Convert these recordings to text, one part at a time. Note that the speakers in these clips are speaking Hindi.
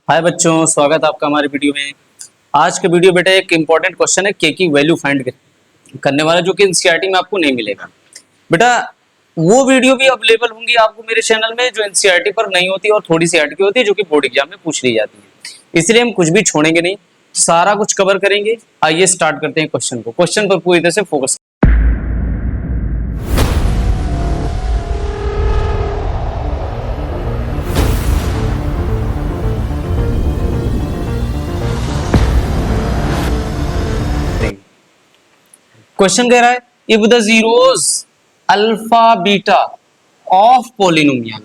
हाय बच्चों, स्वागत है आपका हमारे वीडियो में। आज का वीडियो बेटा एक इंपॉर्टेंट क्वेश्चन है के की वैल्यू फाइंड करने वाला, जो कि एनसीईआरटी में आपको नहीं मिलेगा बेटा। वो वीडियो भी अवेलेबल होंगी आपको मेरे चैनल में जो एनसीईआरटी पर नहीं होती और थोड़ी सी हटके होती है, जो कि बोर्ड एग्जाम में पूछ ली जाती है। इसलिए हम कुछ भी छोड़ेंगे नहीं, सारा कुछ कवर करेंगे। आइए स्टार्ट करते हैं क्वेश्चन को। क्वेश्चन पर पूरी तरह से फोकस। क्वेश्चन कह रहा है if the zeros alpha beta of polynomial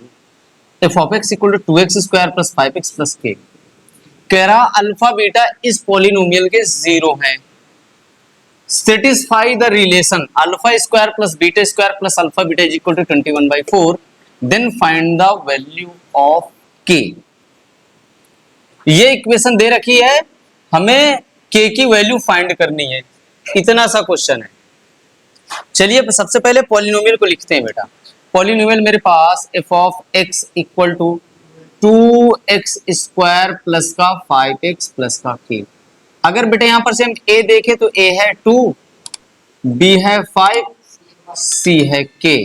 F of x equal to 2x square plus 5x plus k। कह रहा अल्फा बीटा इस पोलिनोमियल के जीरो हैं। Satisfy the relation alpha square plus beta square plus alpha beta is equal to 21/4, then find the value of k। ये इक्वेशन दे रखी है, हमें k की वैल्यू फाइंड करनी है। इतना सा क्वेश्चन है। चलिए सबसे पहले पॉलिनोमियल को लिखते हैं बेटा। पॉलिनोमियल मेरे पास f of x equal to 2x square plus का 5x प्लस का k। अगर बेटा यहां पर से हम a देखें तो a है 2, b है 5, c है k।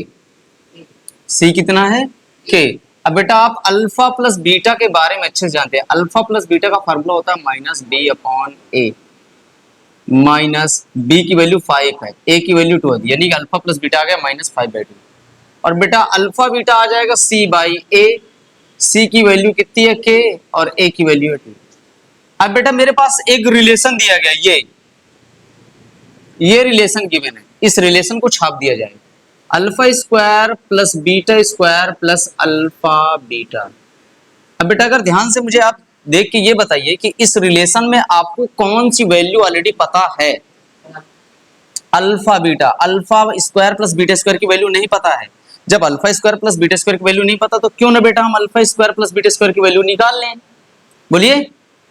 c कितना है? k। अब बेटा आप अल्फा प्लस बीटा के बारे में अच्छे से जानते हैं। अल्फा प्लस बीटा का फॉर्मूला होता है minus b upon a। Minus b की वैल्यू 5 है, a की वैल्यू 2 है, यानी कि अल्फा प्लस बीटा आ गया -5/2। और बेटा अल्फा बीटा आ जाएगा c बाई a। c की वैल्यू कितनी है? k, और a की वैल्यू है 2। अब बेटा मेरे पास एक रिलेशन दिया गया, ये रिलेशन गिवन है, इस रिलेशन को छाप दिया जाए। Alpha square plus beta square plus alpha beta. अब बेटा अगर ध्यान से मुझे आप देख के ये बताइए कि इस रिलेशन में आपको कौन सी वैल्यू ऑलरेडी पता है? Alpha beta. Alpha square plus beta square की वैल्यू नहीं पता है। जब alpha square plus beta square की वैल्यू नहीं पता तो क्यों ना बेटा हम alpha square plus beta square की वैल्यू निकाल लें। बोलिए,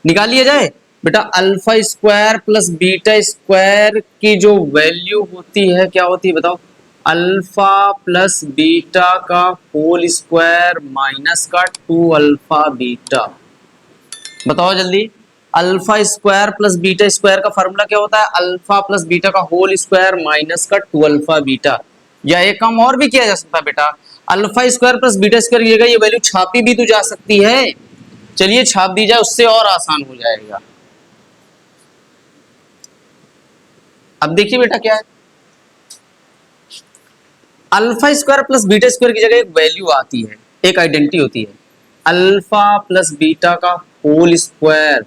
निकाल लिया जाए। बेटा alpha square plus beta square की जो वैल्यू होती है क्या होती है बताओ? अल्फा प्लस बीटा का होल स्क्वायर माइनस का 2 अल्फा बीटा। बताओ जल्दी। Alpha square plus beta square का फॉर्मूला क्या होता है? अल्फा प्लस बीटा का होल स्क्वायर माइनस का 2 अल्फा बीटा। या एक काम और भी किया जा सकता है बेटा, alpha square plus beta square की जगह ये वैल्यू छापी भी तो जा सकती है। चलिए छाप दी जाए, उससे और आसान हो जाएगा। अब देखिए बेटा क्या है, alpha square plus beta square की जगह एक वैल्यू आती है, एक आइडेंटिटी होती है। अल्फा प्लस बीटा का होल स्क्वायर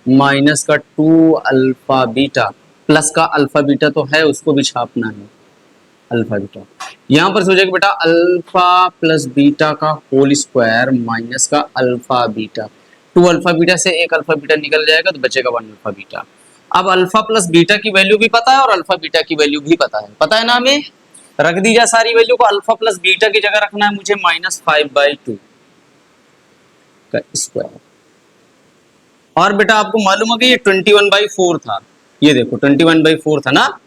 माइनस का 2 अल्फा बीटा, प्लस का अल्फा बीटा तो है, उसको भी छापना है अल्फा बीटा। यहां पर सोचेगा बेटा अल्फा प्लस बीटा का होल स्क्वायर माइनस का अल्फा बीटा। 2 अल्फा बीटा से एक अल्फा बीटा निकल जाएगा तो बचेगा 1 अल्फा बीटा। अब अल्फा प्लस बीटा की वैल्यू भी पता है और अल्फा बीटा की वैल्यू भी पता है ना हमें। रख दी जाए सारी वैल्यू को। अल्फा प्लस बीटा की जगह रखना है मुझे -5/2 का स्क्वायर। और बेटा आपको मालूम होगा ये 21/4 था। ये देखो 21/4 था ना,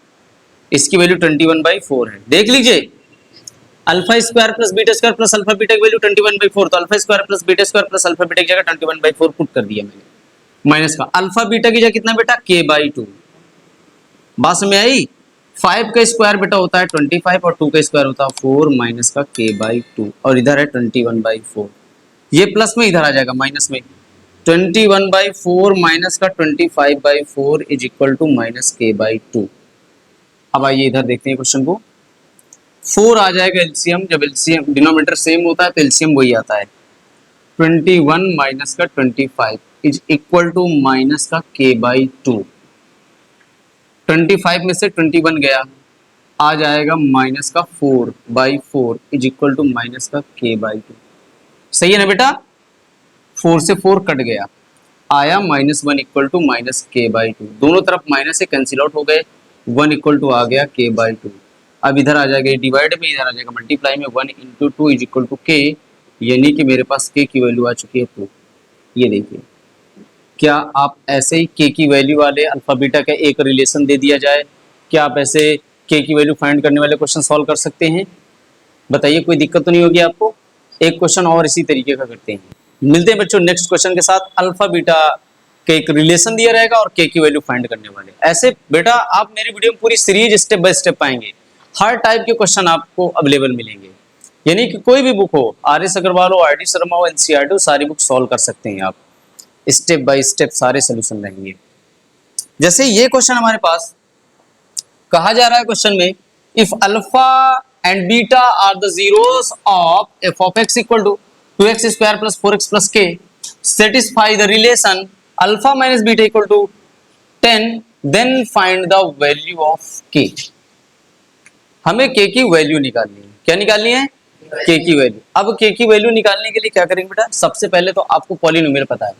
इसकी वैल्यू 21/4 है। देख लीजिए, alpha square plus beta square plus alpha beta की वैल्यू 21/4, तो alpha square plus beta square plus alpha beta की जगह 21/4 पुट कर दिया मैंने। माइनस का अल्फा बीटा की जगह कितना बेटा? k/2। बात समझ में आई? 5 का स्क्वायर बेटा होता है 25 और 2 का स्क्वायर होता है 4 माइनस का k/2, और इधर है 21/4। ये प्लस में इधर आ जाएगा माइनस में। 21/4 माइनस का 25/4 is equal to minus k/2। अब आइए इधर देखते हैं क्वेश्चन को। 4 आ जाएगा एलसीएम, जब एलसीएम डिनोमिनेटर सेम होता है तो एलसीएम वही आता है। 21 माइनस का 25 इज इक्वल टू माइनस का k/2। 25 में से 21 गया, आ जाएगा माइनस का 4/4 इज इक्वल टू माइनस का k/2। सही है ना बेटा? 4 से 4 कट गया, आया -1 इक्वल टू माइनस k/2। दोनों तरफ माइनस से कैंसिल आउट हो गए, 1 इक्वल टू आ गया k/2। अब इधर आ जाएगा डिवाइड में, इधर आ जाएगा मल्टीप्लाई में। 1 into 2 is equal to k, यानी कि मेरे पास k की वैल्यू आ चुकी है 2। ये देखिए, क्या आप ऐसे ही k की वैल्यू वाले अल्फा बीटा का एक रिलेशन दे दिया जाए, क्या आप ऐसे k की वैल्यू फाइंड करने वाले क्वेश्चन सॉल्व कर सकते हैं? बताइए, कोई दिक्कत तो नहीं होगी आपको? एक क्वेश्चन और इसी तरीके का करते हैं। मिलते हैं बच्चों नेक्स्ट क्वेश्चन के साथ। अल्फा बीटा के एक रिलेशन दिया रहेगा और के की वैल्यू फाइंड करने वाले। ऐसे बेटा आप मेरी वीडियो में पूरी सीरीज स्टेप बाय स्टेप पाएंगे, हर टाइप के क्वेश्चन आपको अवेलेबल मिलेंगे। यानी कि कोई भी बुक हो, आर एस अग्रवाल हो, आर डी शर्मा हो, एनसीईआरटी हो, सारी बुक सॉल्व कर सकते हैं आप, स्टेप बाय स्टेप सारे सोल्यूशन रहेंगे। जैसे ये क्वेश्चन हमारे पास कहा जा रहा है क्वेश्चन में, if alpha and beta are the zeros of F of x equal to 2x square plus 4x plus k, satisfy the relation alpha minus beta equal to 10, then find the value of k। हमें k की वैल्यू निकालनी है। क्या निकालनी है? k की वैल्यू। अब k की वैल्यू निकालने के लिए क्या करेंगे बेटा? सबसे पहले तो आपको पॉलिनोमियल पता है,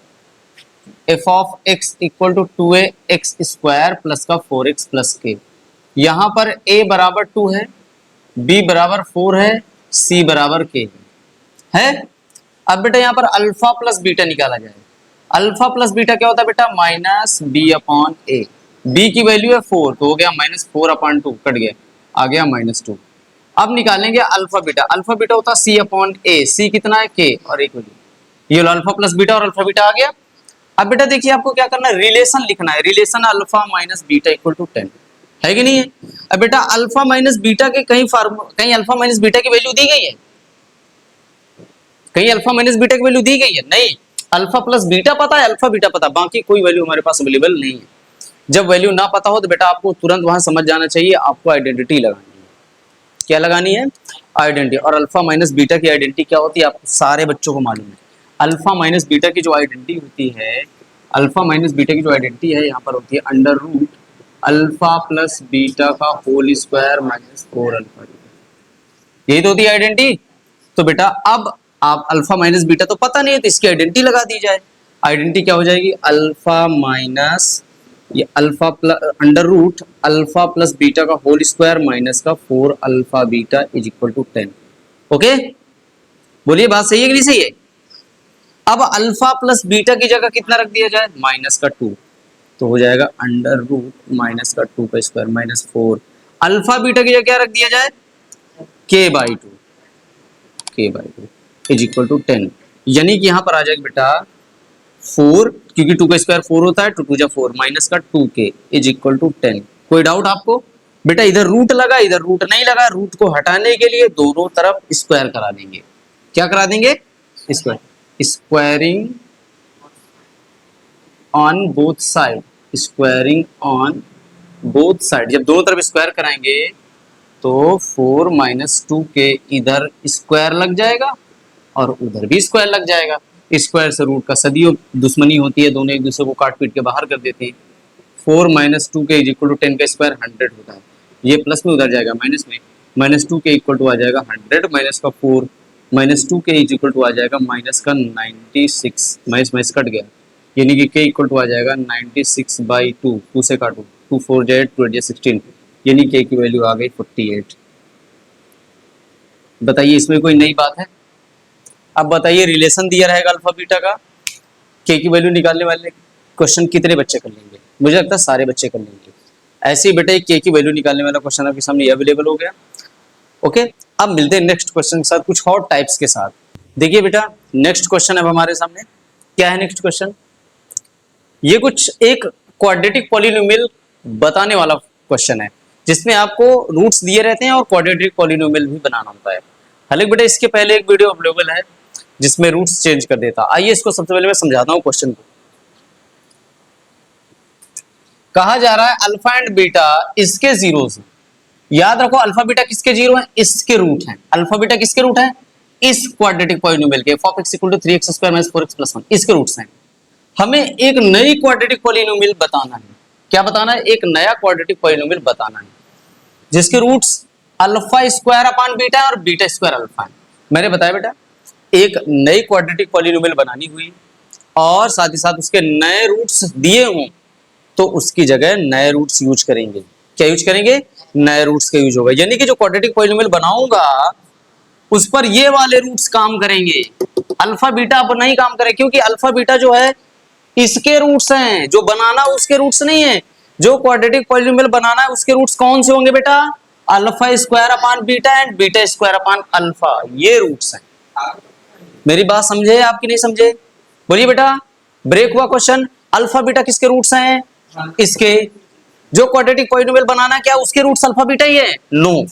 f of x equal to 2x square plus का 4x प्लस k। यहाँ पर a बराबर 2 है, b बराबर 4 है, c बराबर k है। अब बेटा यहाँ पर अल्फा प्लस बीटा निकाला जाए। अल्फा प्लस बीटा क्या होता है बेटा? माइनस बी अपॉन ए। बी की वैल्यू है 4, तो हो गया माइनस 4 अपॉन 2, कट गया, आ गया -2। अब निकालेंगे अल्फा बीटा। अल्फा बीटा होता है सी अपॉन ए। सी कितना है? के, और एक वैल्यू। ये अल्फा प्लस बीटा और अल्फा बीटा आ गया। अब बेटा देखिए आपको क्या करना है, रिलेशन लिखना है। Relation alpha minus beta equal to 10 है कि नहीं है? अब बेटा अल्फा माइनस बीटा के कहीं अल्फा माइनस बीटा की वैल्यू दी गई है? कहीं अल्फा माइनस बीटा की वैल्यू दी गई है? नहीं। अल्फा प्लस बीटा पता है, अल्फा बीटा पता, बाकी कोई वैल्यू हमारे पास अवेलेबल नहीं है। जब वैल्यू ना पता हो तो बेटा आपको तुरंत वहां समझ जाना चाहिए, आपको आइडेंटिटी लगानी है। क्या लगानी है? आइडेंटिटी। और अल्फा माइनस बीटा की आइडेंटिटी क्या होती है आपको सारे बच्चों को मालूम है। अल्फा माइनस बीटा की जो आइडेंटिटी होती है, अल्फा माइनस बीटा की जो आइडेंटिटी है यहाँ पर होती है under root alpha plus beta का होल स्क्वायर माइनस 4 अल्फा। यही तो होती है आइडेंटिटी। तो बेटा अब आप अल्फा माइनस बीटा तो पता नहीं है, तो इसकी आइडेंटिटी लगा दी जाए। आइडेंटिटी क्या हो जाएगी? अल्फा माइनस ये alpha plus under root alpha plus beta का होल स्क्वायर माइनस का 4 alpha beta is equal to 10। Okay, बोलिए बात सही है कि नहीं सही है? अब अल्फा प्लस बीटा की जगह कितना रख दिया जाए? माइनस का 2, तो हो जाएगा अंडर रूट माइनस का 2 का स्क्वायर माइनस 4। अल्फा बीटा की जगह क्या रख दिया जाए? k by 2, k by 2 is equal to 10। यानी कि यहां पर आ जाएगा बेटा 4, क्योंकि 2 का स्क्वायर 4 होता है, 2 2 जा 4 माइनस का 2k इज इक्वल टू 10। कोई डाउट आपको? बेटा इधर रूट लगा, इधर रूट नहीं लगा। रूट को हटाने के लिए दोनों तरफ स्क्वायर करा देंगे। क्या करा देंगे? Square. Squaring on both side, squaring on both side. जब दोनों तरफ स्क्वायर कराएंगे तो 4 माइनस 2k इधर स्क्वायर लग जाएगा और उधर भी स्क्वायर लग जाएगा। स्क्वायर से रूट का सदियों दुश्मनी होती है, दोनों एक दूसरे को काट पीट के बाहर कर देते हैं। 4 minus 2k is equal to 10 का स्क्वायर 100 होता है। ये प्लस में उधर जाएगा माइनस में, माइनस 2k इक्वल टू आ जाएगा 100 माइनस का 4 minus 2k is equal to आ जाएगा माइनस का 96, माइनस माइनस कट गया, यानी कि k इक्वल टू आ जाएगा 96 बाई 2, 2 से काटो, 2 4 जाए 2 8 16, यानी k की वैल्यू आ गई 48। बताइए इसमें कोई नई बात है? अब बताइए रिलेशन दिया रहेगा अल्फा बीटा का, के की वैल्यू निकालने वाले क्वेश्चन कितने बच्चे कर लेंगे? मुझे लगता है सारे बच्चे कर लेंगे। ऐसे ही बेटा के की वैल्यू निकालने वाला क्वेश्चन आपके सामने अवेलेबल हो गया। ओके, अब मिलते हैं नेक्स्ट क्वेश्चन के साथ, कुछ और टाइप्स के साथ। देखिए बेटा नेक्स्ट क्वेश्चन अब हमारे सामने क्या है। नेक्स्ट क्वेश्चन ये कुछ एक क्वाड्रेटिक पॉलिनोमियल बताने वाला क्वेश्चन है, जिसमें आपको रूट्स दिए रहते हैं और क्वाड्रेटिक पॉलिनोमियल भी बनाना होता है। हालांकि बेटा इसके पहले एक वीडियो अवेलेबल है जिसमें रूट्स चेंज कर देता। आइए इसको सबसे पहले मैं समझाता हूं क्वेश्चन को। कहा जा रहा है अल्फा एंड बीटा इसके जीरोस हैं। याद रखो अल्फा बीटा किसके जीरो हैं? इसके रूट हैं। अल्फा बीटा किसके रूट हैं? इस क्वाड्रेटिक पॉलिनोमियल के f (x = 3x² - 4x + 1) इसके रूट्स हैं। हमें एक नई क्वाड्रेटिक पॉलिनोमियल बताना है। क्या बताना है? एक नया क्वाड्रेटिक पॉलिनोमियल बताना है जिसके roots alpha square upon beta है और बीटा स्क्वायर अल्फा है। मैंने बताया बेटा एक नई क्वाड्रेटिक पॉलिनोमियल बनानी हुई और साथ ही साथ उसके नए रूट्स दिए हों तो उसकी जगह नए रूट्स यूज करेंगे। क्या यूज करेंगे? नए रूट्स का यूज होगा। यानी कि जो क्वाड्रेटिक पॉलिनोमियल बनाऊंगा उस पर ये वाले रूट्स काम करेंगे, अल्फा बीटा पर नहीं काम करें, क्योंकि अल्फा बीटा जो है इसके रूट्स हैं। जो बनाना उसके रूट्स नहीं है। जो क्वाड्रेटिक पॉलिनोमियल बनाना है उसके रूट्स कौन से होंगे बेटा? Alpha square upon beta and beta square upon alpha, ये रूट्स हैं। मेरी बात समझे आपकी नहीं समझे? बोलिए बेटा, ब्रेक हुआ क्वेश्चन। अल्फा बीटा किसके रूट्स हैं? इसके। जो क्वाड्रेटिक पॉलिनोमियल बनाना क्या उसके रूट्स अल्फा बीटा ही है? नो,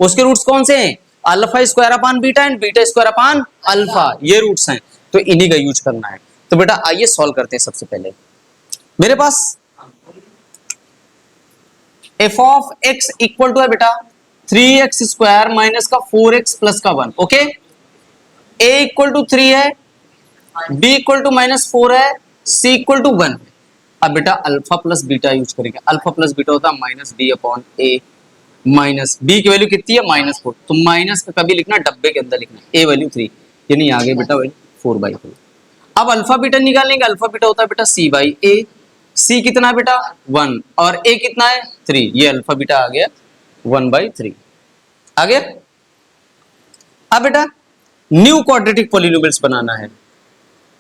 उसके रूट्स कौन से हैं? Alpha square upon beta and beta square upon alpha, ये रूट्स हैं, तो इन्हीं का यूज करना है। तो बेटा आइए सॉल्व करते हैं। सबसे पहले मेरे पास f of x equal to है बेटा 3x स्क्वायर माइनस का 4x प्लस का 1। ओके, a इक्वल टू 3 है, b इक्वल टू -4 है, c इक्वल टू 1। अब बेटा अल्फा प्लस बीटा यूज करेंगे। अल्फा प्लस बीटा होता है माइनस बी अपॉन ए, माइनस बी की वैल्यू कितनी है? -4। तो माइनस का कभी लिखना डब्बे के अंदर लिखना, ए वैल्यू 3, यानी आगे बेटा वैल्यू 4/3। अब अल्फा बीटा निकालेंगे। अल्फा बीटा होता है बेटा c बाई ए। c कितना है बेटा? 1, और a कितना है? 3। ये अल्फा बीटा आ गया 1/3 आ गया। अब बेटा न्यू क्वाड्रेटिक पॉलिनोमियल्स बनाना है।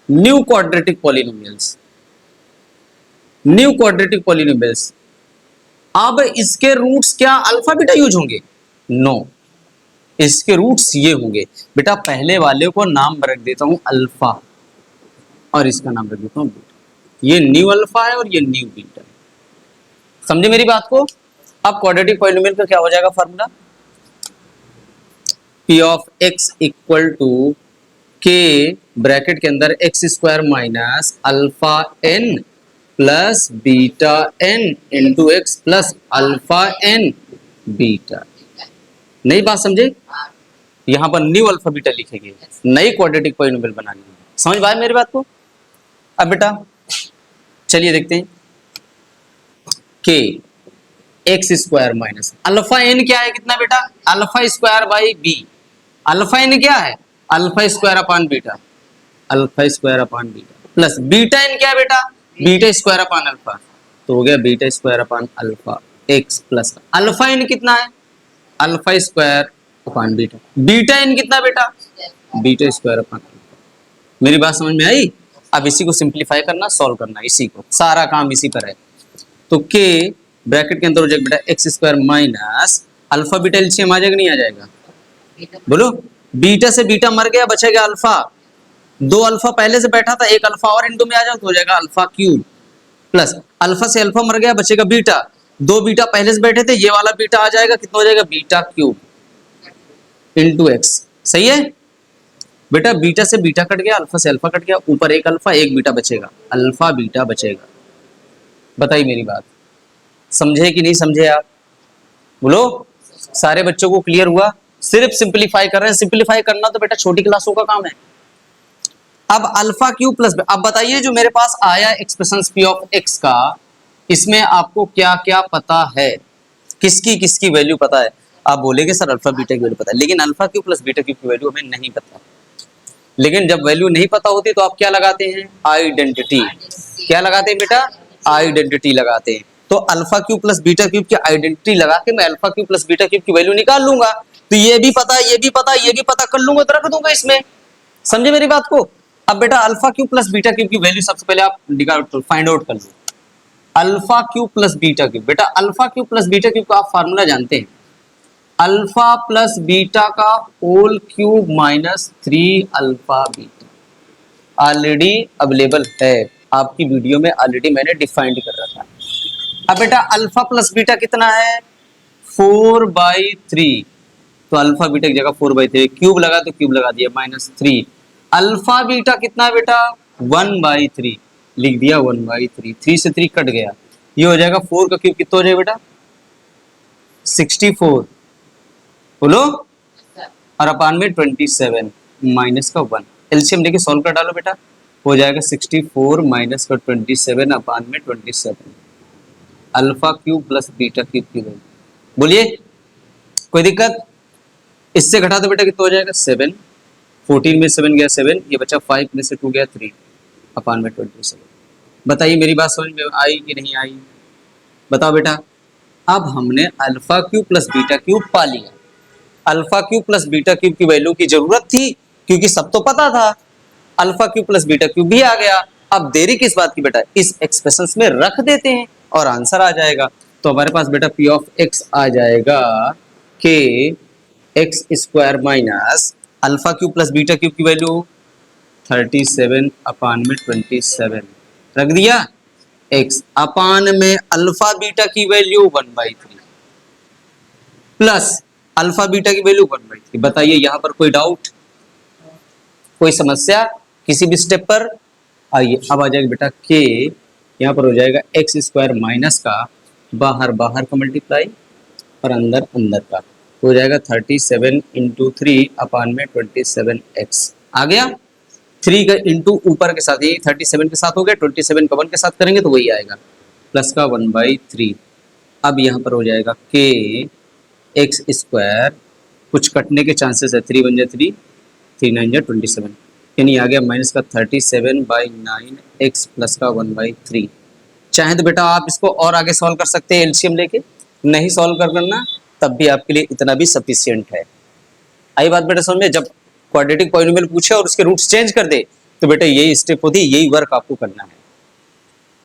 New quadratic polynomials, new quadratic polynomials. अब इसके रूट्स क्या अल्फा बीटा यूज होंगे? नो, इसके रूट्स ये होंगे बेटा। पहले वाले को नाम रख देता हूं अल्फा और इसका नाम रख देता हूं बीटा। ये न्यू अल्फा है और ये न्यू बीटा है। समझे मेरी बात को? अब क्वाड्रेटिक पॉलिनोमियल का क्या हो जाएगा formula? P of x equal to k bracket के अंदर x square minus alpha n plus beta n into X plus alpha n beta. नई बात समझे? यहां पर न्यू अल्फा बीटा लिखेंगे, नई क्वाड्रेटिक पॉलिनोमियल बनानी है। समझ पाए मेरी बात को? अब बेटा चलिए देखते हैं। k X square minus alpha N क्या है? कितना बेटा? Alpha square by B. Alpha N क्या है? Alpha square upon beta, alpha square upon beta plus beta N क्या है बेटा? Beta square upon alpha. तो हो गया beta square upon alpha X plus alpha N कितना है? Alpha square upon beta. Beta N कितना बेटा? Beta square upon alpha. मेरी बात समझ में आई? अब इसी को सिंप्लीफाई करना, सॉल्व करना, इसी को सारा काम इसी पर है। तो k ब्रैकेट के अंदर हो जाएगा बेटा x square minus alpha beta LCM आ जाएगा नहीं आ जाएगा? बोलो, बीटा से बीटा मर गया, बचेगा अल्फा। 2 अल्फा पहले से बैठा था, एक अल्फा और इनटू में आ जाओ तो हो जाएगा अल्फा क्यूब प्लस अल्फा से अल्फा मर गया, बचेगा बीटा। 2 बीटा पहले से बैठे थे, ये वाला बीटा आ जाएगा, कितना हो जाएगा? Beta cube into x. सही है बेटा? बीटा से बीटा कट गया, अल्फा से अल्फा कट गया, ऊपर एक अल्फा एक बीटा बचेगा, अल्फा बीटा बचेगा। बताइए मेरी बात समझे कि नहीं समझे आप? बोलो, सारे बच्चों को क्लियर हुआ? सिर्फ सिंपलीफाई कर रहे हैं। सिंपलीफाई करना तो बेटा छोटी क्लासों का काम है। अब अल्फा क्यू प्लस, अब बताइए जो मेरे पास आया एक्सप्रेशन पी ऑफ एक्स का, इसमें आपको क्या क्या पता है? किसकी किसकी वैल्यू पता है? आप बोलेंगे सर अल्फा बीटा की वैल्यू पता है, लेकिन alpha Q plus beta Q की वैल्यू हमें नहीं पता। लेकिन जब वैल्यू नहीं पता होती तो आप क्या लगाते हैं? आइडेंटिटी। क्या लगाते हैं बेटा? आइडेंटिटी लगाते हैं। तो alpha cube plus beta cube की आइडेंटिटी लगा के मैं alpha cube plus beta cube की वैल्यू निकाल लूंगा। तो ये भी पता, ये भी पता, ये भी पता कर लूंगा तो रख दूंगा इसमें। समझे मेरी बात को? अब बेटा alpha cube plus beta cube की वैल्यू सबसे पहले आप फाइंड आउट कर लो। Alpha cube plus beta cube, बेटा alpha cube plus beta cube का आप फार्मूला जानते हैं, अल्फा प्लस बीटा का whole cube minus 3 alpha beta. Already available है आपकी वीडियो में, ऑलरेडी मैंने डिफाइंड कर रखा है। अब बेटा अल्फा प्लस बीटा कितना है? 4/3। तो अल्फा बीटा की जगह 4/3, क्यूब लगा तो क्यूब लगा दिया -3। अल्फा बीटा कितना है बेटा? 1/3 लिख दिया, 1/3। 3 से 3 कट गया, ये हो जाएगा 4 का क्यूब कितना हो जाएगा बेटा? 64। बोलो, और अपान में 27 माइनस का 1। एलसीएम लेके सॉल्व कर डालो बेटा, हो जाएगा 64 माइनस का 27 अपान में 27। Alpha cube plus beta cube की वैल्यू। बोलिए कोई दिक्कत? इससे घटा दो बेटा, कितना हो जाएगा? 7। 14 में 7 गया 7, ये बचा 5 में से 2 गया 3 अपान में 27। बताइए मेरी बात समझ में आई कि नहीं आई? बताओ बेटा। अब हमने alpha cube plus beta cube पा लिया। Alpha cube plus beta cube की वैल्यू की जरूरत थी क्योंकि सब तो पता था, alpha cube plus beta cube भी आ गया। अब देरी किस बात की बेटा? इस एक्सप्रेशन में रख देते हैं और आंसर आ जाएगा। तो हमारे पास बेटा पी ऑफ एक्स आ जाएगा के x square minus alpha cube plus beta cube की वैल्यू 37 अपान में 27 रख दिया। x अपान में अल्फा बीटा की वैल्यू 1/3 प्लस अल्फा बीटा की वैल्यू 1/3। बताइए यहाँ पर कोई डाउट, कोई समस्या किसी भी स्टेप पर? आइए अब आ जाएगा बेटा k, यहाँ पर हो जाएगा एक्स स्क्वायर माइनस का बाहर बाहर का मल्टीप्लाई और अंदर अंदर का हो जाएगा 37 इंटू 3 अपान में 27x आ गया। 3 का इंटू ऊपर के साथ, ये 37 के साथ हो गया, 27 का 1 के साथ करेंगे तो वही आएगा प्लस का 1/3। अब यहाँ पर हो जाएगा k एक्स स्क्वायर, कुछ कटने के चांसेस है, 3 × 3 3 × 9 27, यानी आ गया माइनस का 37/9 x प्लस का 1/3। चाहे तो बेटा आप इसको और आगे सॉल्व कर सकते हैं एलसीएम लेके, नहीं सॉल्व करना तब भी आपके लिए इतना भी सफिशियंट है। आई बात बेटा समझ में? जब क्वाड्रेटिक पॉलिनोमियल पूछे और उसके रूट्स चेंज कर दे तो बेटा यही स्टेप होती है, यही वर्क आपको करना है।